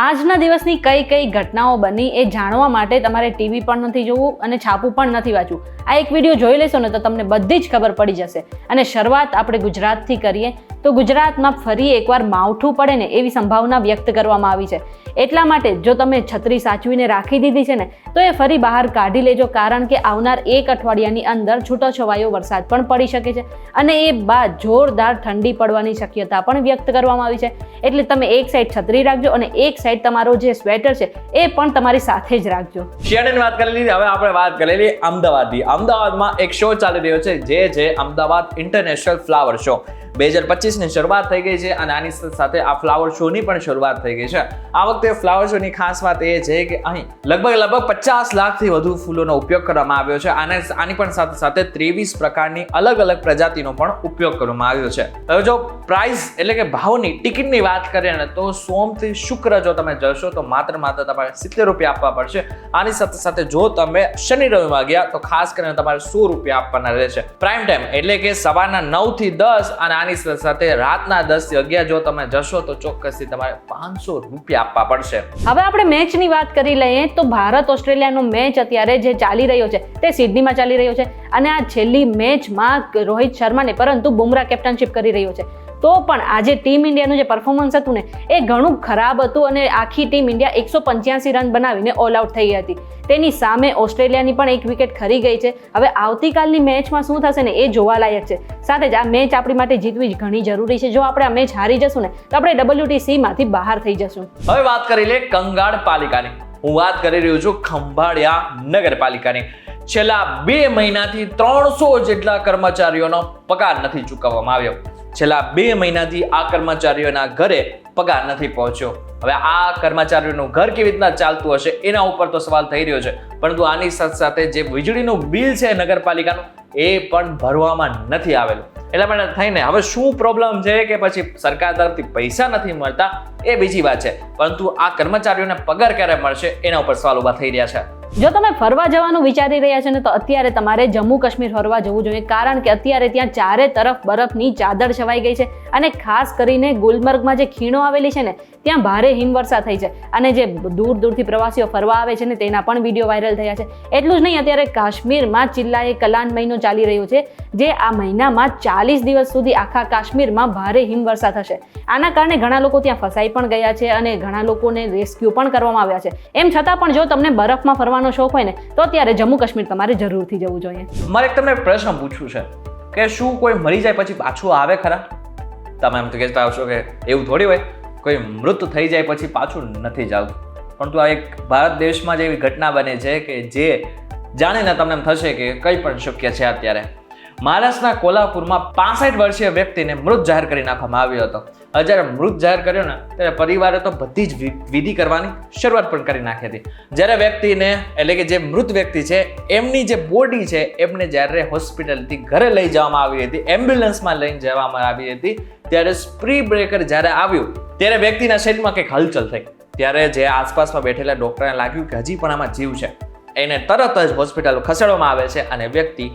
આજના દિવસની કઈ કઈ ઘટનાઓ બની એ જાણવા માટે તમારે ટીવી પણ નથી જોવું અને છાપું પણ નથી વાંચવું. આ એક વિડીયો જોઈ લેશો ને તો તમને બધી જ ખબર પડી જશે. અને શરૂઆત આપણે ગુજરાતથી કરીએ તો ગુજરાતમાં ફરી એકવાર માવઠું પડે ને એવી સંભાવના વ્યક્ત કરવામાં આવી છે. એટલા માટે જો તમે છત્રી સાચવીને રાખી દીધી છે ને તો એ ફરી બહાર કાઢી લેજો, કારણ કે આવનાર એક અઠવાડિયાની અંદર છૂટોછવાયો વરસાદ પણ પડી શકે છે અને એ બાદ જોરદાર ઠંડી પડવાની શક્યતા પણ વ્યક્ત કરવામાં આવી છે. એટલે તમે એક સાઈડ છત્રી રાખજો અને એક સાઈડ તમારો જે સ્વેટર છે એ પણ તમારી સાથે જ રાખજો. શિયાળાની વાત કરી લીધી, હવે આપણે વાત કરી લઈએ અમદાવાદની. અમદાવાદમાં એક શો ચાલી રહ્યો છે જે છે અમદાવાદ ઇન્ટરનેશનલ ફ્લાવર શો. 2025ની શરૂઆત થઈ ગઈ છે અને આની સાથે આ ફ્લાવર શોની પણ શરૂઆત થઈ ગઈ છે. આ વખતે ફ્લાવર શોની ખાસ વાત એ છે કે અહીં લગભગ 50 લાખથી વધુ ફૂલોનો ઉપયોગ કરવામાં આવ્યો છે. આની પણ સાથે 23 પ્રકારની અલગ અલગ પ્રજાતિનો પણ ઉપયોગ કરવામાં આવ્યો છે. હવે જો પ્રાઇસ એટલે કે ભાવની ટિકિટની વાત કરીએ ને તો સોમથી શુક્ર જો તમે જશો તો માત્ર તમારે 70 રૂપિયા આપવા પડશે. આની સાથે જો તમે શનિ રવિમાં ગયા તો ખાસ કરીને તમારે 100 રૂપિયા આપવાના રહેશે. પ્રાઇમ ટાઈમ એટલે કે સવારના 9 થી 10 અને આની સાથે રાતના 10 થી 11 જો તમે જશો તો ચોક્કસથી તમારે 500 રૂપિયા આપવા પડશે. હવે આપણે મેચની વાત કરી લઈએ તો ભારત ઓસ્ટ્રેલિયાનો મેચ અત્યારે જે ચાલી રહ્યો છે તે સિડનીમાં ચાલી રહ્યો છે અને આ છેલ્લી મેચમાં રોહિત શર્માને પરંતુ બુમરાહ કેપ્ટનશિપ કરી રહ્યો છે. તો પણ આજે ટીમ ઇન્ડિયાનું જે પરફોર્મન્સ હતું ને એ ઘણું ખરાબ હતું અને આખી ટીમ ઇન્ડિયા 185 રન બનાવીને ઓલ આઉટ થઈ હતી. તેની સામે ઓસ્ટ્રેલિયાની પણ એક વિકેટ ખરી ગઈ છે. હવે આવતીકાલની મેચમાં શું થશે ને એ જોવાલાયક છે. સાથે જ આ મેચ આપણી માટે જીતવી જ ઘણી જરૂરી છે. જો આપણે આ મેચ હારી જશું ને તો આપણે WTC માંથી બહાર થઈ જશું. હવે વાત કરી લે કંગાળ પાલિકાની. હું વાત કરી રહ્યો છું ખંભાળિયા નગરપાલિકાની. છેલ્લા 2 મહિનાથી 300 જેટલા કર્મચારીઓનો પગાર નથી ચૂકવવામાં આવ્યો. છેલ્લા 2 મહિનાથી આ કર્મચારીઓના ઘરે પગાર નથી પહોંચ્યો. હવે આ કર્મચારીઓનું ઘર કેવી રીતના ચાલતું હશે એના ઉપર તો સવાલ થઈ રહ્યો છે. પરંતુ આની સાથે જે વીજળીનું બિલ છે નગરપાલિકાનું એ પણ ભરવામાં નથી આવેલું. એટલા માટે થઈને હવે શું પ્રોબ્લેમ છે કે પછી સરકાર તરફથી પૈસા નથી મળતા એ બીજી વાત છે, પરંતુ આ કર્મચારીઓને પગાર ક્યારે મળશે એના ઉપર સવાલ ઉભા થઈ રહ્યા છે. જો તમે ફરવા જવાનું વિચારી રહ્યા છો ને તો અત્યારે તમારે જમ્મુ કાશ્મીર ફરવા જવું જોઈએ, કારણ કે અત્યારે ત્યાં ચારે તરફ બરફની ચાદર છવાઈ ગઈ છે અને ખાસ કરીને ગુલમર્ગમાં જે ખીણો આવેલી છે ને ત્યાં ભારે હિમવર્ષા થઈ છે અને જે દૂરથી પ્રવાસીઓ ફરવા આવે છે ને તેના પણ વિડીયો વાયરલ થયા છે. એટલું જ નહીં, અત્યારે કાશ્મીરમાં ચિલ્લાએ કલાન મહિનો ચાલી રહ્યો છે જે આ મહિનામાં 40 દિવસ સુધી આખા કાશ્મીરમાં ભારે હિમવર્ષા થશે. આના કારણે ઘણા લોકો ત્યાં ફસાઈ પણ ગયા છે અને ઘણા લોકોને રેસ્ક્યુ પણ કરવામાં આવ્યા છે. એમ છતાં પણ જો તમને બરફમાં ફરવાનો શોખ હોય ને તો અત્યારે જમ્મુ કાશ્મીર તમારે જરૂરથી જવું જોઈએ. મારે તમને પ્રશ્ન પૂછવું છે કે શું કોઈ મરી જાય પછી પાછું આવે ખરા? તમે એમ તો કહેતા આવશો કે એવું થોડી હોય, કોઈ મૃત થઈ જાય પછી પાછું નથી જવું. પરંતુ આ એક ભારત દેશમાં જ એવી ઘટના બને છે કે જે જાણીને તમને એમ થશે કે કંઈ પણ શક્ય છે. અત્યારે મહારાષ્ટ્રના કોલ્હાપુરમાં 65 વર્ષીય વ્યક્તિને મૃત જાહેર કરી નાખવામાં આવ્યો હતો. જ્યારે મૃત જાહેર કર્યો ને ત્યારે પરિવારે તો બધી જ વિધિ કરવાની શરૂઆત પણ કરી નાખી હતી. જ્યારે વ્યક્તિને એટલે કે જે મૃત વ્યક્તિ છે એમની જે બોડી છે એમને જ્યારે હોસ્પિટલથી ઘરે લઈ જવામાં આવી હતી, એમ્બ્યુલન્સમાં લઈને જવામાં આવી હતી, ત્યારે સ્પ્રી બ્રેકર જ્યારે આવ્યું ત્યારે વ્યક્તિના શરીરમાં કંઈક હલચલ થઈ. ત્યારે જે આસપાસમાં બેઠેલા ડોક્ટરને લાગ્યું કે હજી પણ આમાં જીવ છે. એને તરત જ હોસ્પિટલ ખસેડવામાં આવે છે અને વ્યક્તિ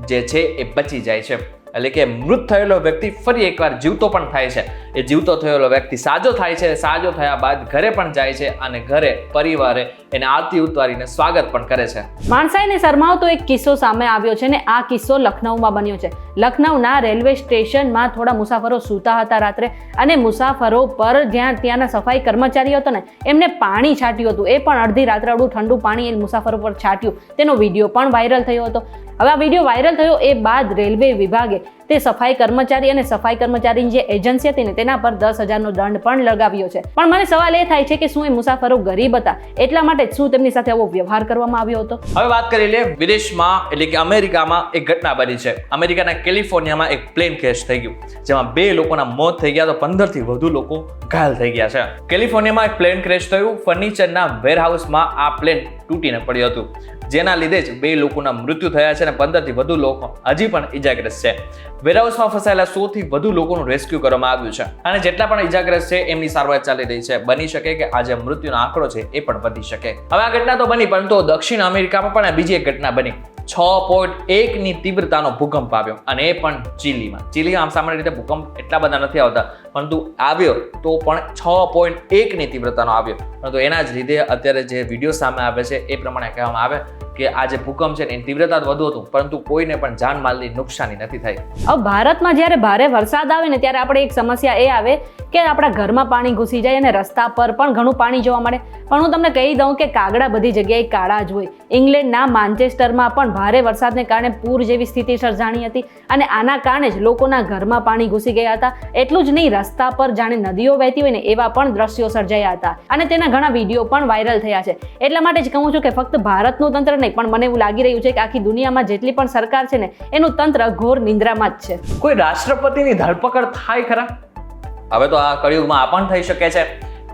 જે છે એ બચી જાય છે. એટલે કે મૃત થયેલો વ્યક્તિ ફરી એકવાર જીવતો પણ થાય છે. એ જીવતો થયેલો વ્યક્તિ સાજો થાય છે. સાજો થયા બાદ ઘરે પણ જાય છે અને ઘરે પરિવારે એને આરતી ઉતારીને સ્વાગત પણ કરે છે. માણસાઈને શરમાવતો એક કિસ્સો સામે આવ્યો છે ને આ કિસ્સો લખનઉમાં બન્યો છે. લખનઉના રેલવે સ્ટેશનમાં થોડા મુસાફરો સૂતા હતા રાત્રે અને મુસાફરો પર ત્યાંના સફાઈ કર્મચારીઓ હતો ને એમને પાણી છાંટ્યું હતું. એ પણ અડધી રાત્રે ઠંડુ પાણી એ મુસાફરો પર છાંટ્યું. તેનો વિડીયો પણ વાયરલ થયો હતો. હવે આ વિડીયો વાયરલ થયો એ બાદ રેલવે વિભાગે તે સફાઈ કર્મચારી અને સફાઈ કર્મચારીની જે એજન્સી હતી ને તેના પર 10,000નો દંડ પણ લગાવ્યો છે. પણ મને સવાલ એ થાય છે કે શું એ મુસાફરો ગરીબ હતા એટલા માટે શું તેમની સાથે આવો વ્યવહાર કરવામાં આવ્યો હતો? હવે વાત કરી લે વિદેશમાં એટલે કે અમેરિકામાં એક ઘટના બની છે. અમેરિકાના કેલિફોર્નિયામાં એક પ્લેન ક્રેશ થઈ ગયું જેમાં 2 લોકોના મોત થઈ ગયા તો 15 થી વધુ લોકો ઘાયલ થઈ ગયા છે. કેલિફોર્નિયામાં એક પ્લેન ક્રેશ થયું. ફર્નિચરના વેરહાઉસમાં આ પ્લેન તૂટીને પડ્યું હતું. જેના લીધે જ 2 લોકોના મૃત્યુ થયા છે અને 15થી વધુ લોકો હજી પણ ઇજાગ્રસ્ત છે. વેરહાઉસમાં ફસાયેલા 100 થી વધુ લોકોનું રેસ્ક્યુ કરવામાં આવ્યું છે અને જેટલા પણ ઇજાગ્રસ્ત છે એમની સારવાર ચાલી રહી છે. બની શકે કે આજે મૃત્યુનો આંકડો છે એ પણ વધી શકે. હવે આ ઘટના તો બની, પરંતુ દક્ષિણ અમેરિકામાં પણ બીજી એક ઘટના બની. 6.1 ની તીવ્રતાનો ભૂકંપ આવ્યો અને એ પણ ચીલીમાં. આમ સામાન્ય રીતે ભૂકંપ એટલા બધા નથી આવતા, પરંતુ આવ્યો તો પણ 6.1 ની તીવ્રતાનો આવ્યો. પરંતુ એના જ લીધે અત્યારે જે વિડીયો સામે આવે છે એ પ્રમાણે કહેવામાં આવે કે આ જે ભૂકંપ છે એની તીવ્રતા વધુ હતું, પરંતુ કોઈને પણ જાનમાલની નુકસાની નથી થઈ. હવે ભારતમાં જ્યારે ભારે વરસાદ આવે ને ત્યારે આપણે એક સમસ્યા એ આવે કે આપણા ઘરમાં પાણી ઘૂસી જાય અને રસ્તા પર પણ ઘણું પાણી જોવા મળે. પણ હું તમને કહી દઉં કે કાગડા બધી જગ્યાએ કાળા જ હોય. ઇંગ્લેન્ડના માન્ચેસ્ટરમાં પણ ભારે વરસાદને કારણે પૂર જેવી સ્થિતિ સર્જાણી હતી અને આના કારણે જ લોકોના ઘરમાં પાણી ઘૂસી ગયા હતા. એટલું જ નહીં, રસ્તા પર જાણે નદીઓ વહેતી હોય ને એવા પણ દ્રશ્યો સર્જાયા હતા અને તેના ઘણા વિડીયો પણ વાયરલ થયા છે. એટલા માટે જ કહું છું કે ફક્ત ભારતનું તંત્ર નહીં, પણ મને એવું લાગી રહ્યું છે કે આખી દુનિયામાં જેટલી પણ સરકાર છે ને એનું તંત્ર ઘોર નિંદ્રામાં જ છે. કોઈ રાષ્ટ્રપતિની ધરપકડ થાય ખરા? હવે તો આ કળિયુગમાં આ પણ થઈ શકે છે.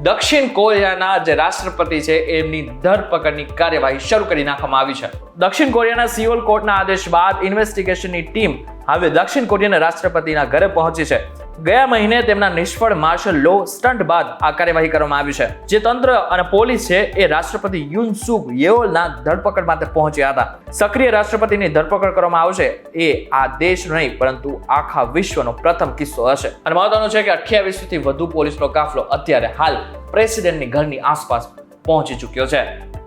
દક્ષિણ કોરિયાના જે રાષ્ટ્રપતિ છે એમની ધરપકડની કાર્યવાહી શરૂ કરી નાખવામાં આવી છે. દક્ષિણ કોરિયાના સિઓલ કોર્ટના આદેશ બાદ ઇન્વેસ્ટિગેશનની ટીમ હવે દક્ષિણ કોરિયાના રાષ્ટ્રપતિના ઘરે પહોંચી છે. ગયા મહિને તેમના નિષ્ફળ માર્શલ લો સ્ટન્ટ બાદ આ કાર્યવાહી કરવામાં આવી છે. જે તંત્ર અને પોલીસ છે એ રાષ્ટ્રપતિ યુન સુક યેઓલના ધરપકડ માટે પહોંચ્યા હતા. સક્રિય રાષ્ટ્રપતિની ધરપકડ કરવામાં આવશે એ આ દેશનો નહીં પરંતુ આખા વિશ્વનો પ્રથમ કિસ્સો હશે. અને મહત્વનું છે કે 28 થી વધુ પોલીસનો કાફલો અત્યારે હાલ પ્રેસિડેન્ટની ઘરની આસપાસ પહોંચી ચૂક્યો છે.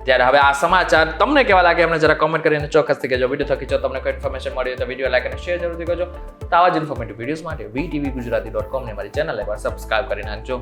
ત્યારે હવે આ સમાચાર તમને કેવા લાગે એમને જરા કોમેન્ટ કરીને ચોક્કસથી કહેજો. વિડીયો થકી જો તમને કોઈ ઇન્ફોર્મેશન મળી હોય તો વિડીયો લાઈક અને શેર જરૂરથી કરજો. તો આવા જ ઇન્ફોર્મેટિવ વિડીયોઝ માટે VTV Gujarati.com ને મારી ચેનલ એકવાર સબસ્ક્રાઇબ કરી નાખજો.